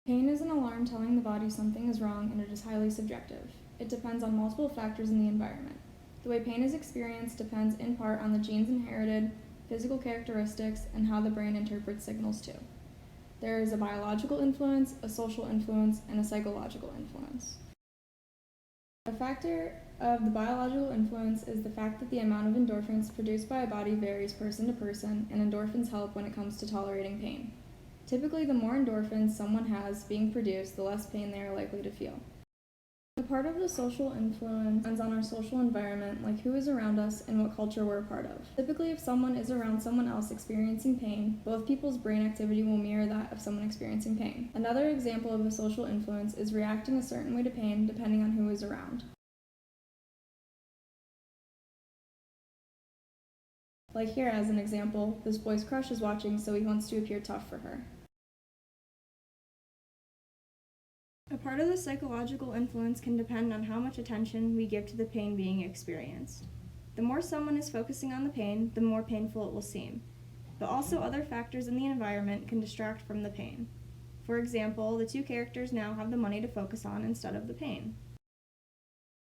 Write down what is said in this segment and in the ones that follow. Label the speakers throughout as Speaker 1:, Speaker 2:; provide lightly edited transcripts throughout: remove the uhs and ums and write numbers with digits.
Speaker 1: Pain is an alarm telling the body something is wrong, and it is highly subjective. It depends on multiple factors in the environment. The way pain is experienced depends in part on the genes inherited, physical characteristics, and how the brain interprets signals too. There is a biological influence, a social influence, and a psychological influence. A factor of the biological influence is the fact that the amount of endorphins produced by a body varies person to person, and endorphins help when it comes to tolerating pain. Typically, the more endorphins someone has being produced, the less pain they are likely to feel. A part of the social influence depends on our social environment, like who is around us and what culture we're a part of. Typically, if someone is around someone else experiencing pain, both people's brain activity will mirror that of someone experiencing pain. Another example of a social influence is reacting a certain way to pain depending on who is around. Like here as an example, this boy's crush is watching, so he wants to appear tough for her. A part of the psychological influence can depend on how much attention we give to the pain being experienced. The more someone is focusing on the pain, the more painful it will seem. But also other factors in the environment can distract from the pain. For example, the two characters now have the money to focus on instead of the pain.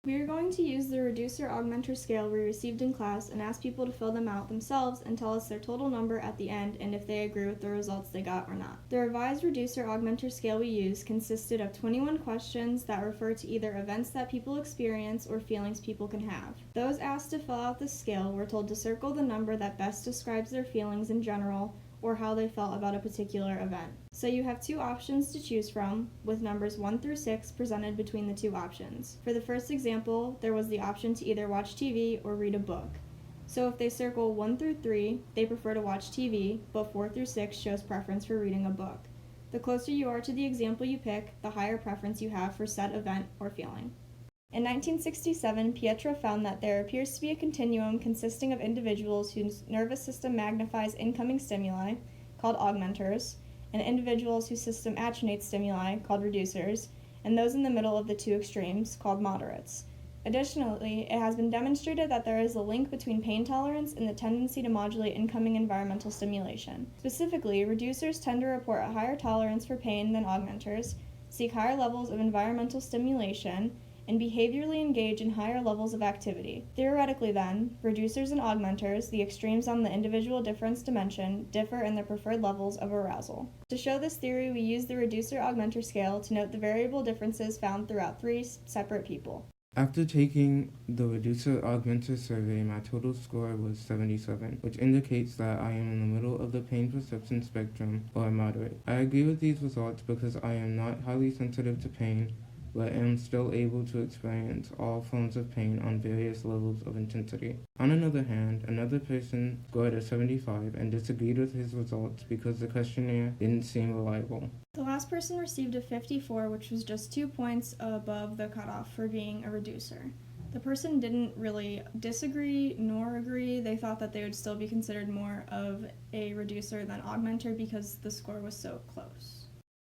Speaker 1: We are going to use the reducer-augmenter scale we received in class and ask people to fill them out themselves and tell us their total number at the end and if they agree with the results they got or not. The revised reducer-augmenter scale we used consisted of 21 questions that refer to either events that people experience or feelings people can have. Those asked to fill out the scale were told to circle the number that best describes their feelings in general or how they felt about a particular event. So you have two options to choose from, with numbers 1 through 6 presented between the two options. For the first example, there was the option to either watch TV or read a book. So if they circle 1 through 3, they prefer to watch TV, but 4 through 6 shows preference for reading a book. The closer you are to the example you pick, the higher preference you have for said event or feeling. In 1967, Pietro found that there appears to be a continuum consisting of individuals whose nervous system magnifies incoming stimuli, called augmenters, and individuals whose system attenuates stimuli, called reducers, and those in the middle of the two extremes, called moderates. Additionally, it has been demonstrated that there is a link between pain tolerance and the tendency to modulate incoming environmental stimulation. Specifically, reducers tend to report a higher tolerance for pain than augmenters, seek higher levels of environmental stimulation, and behaviorally engage in higher levels of activity. Theoretically then, reducers and augmenters, the extremes on the individual difference dimension, differ in their preferred levels of arousal. To show this theory, we use the reducer-augmenter scale to note the variable differences found throughout 3 separate people.
Speaker 2: After taking the reducer-augmenter survey, my total score was 77, which indicates that I am in the middle of the pain perception spectrum, or moderate. I agree with these results because I am not highly sensitive to pain, but am still able to experience all forms of pain on various levels of intensity. On another hand, another person scored a 75 and disagreed with his results because the questionnaire didn't seem reliable.
Speaker 1: The last person received a 54, which was just 2 points above the cutoff for being a reducer. The person didn't really disagree nor agree. They thought that they would still be considered more of a reducer than augmenter because the score was so close.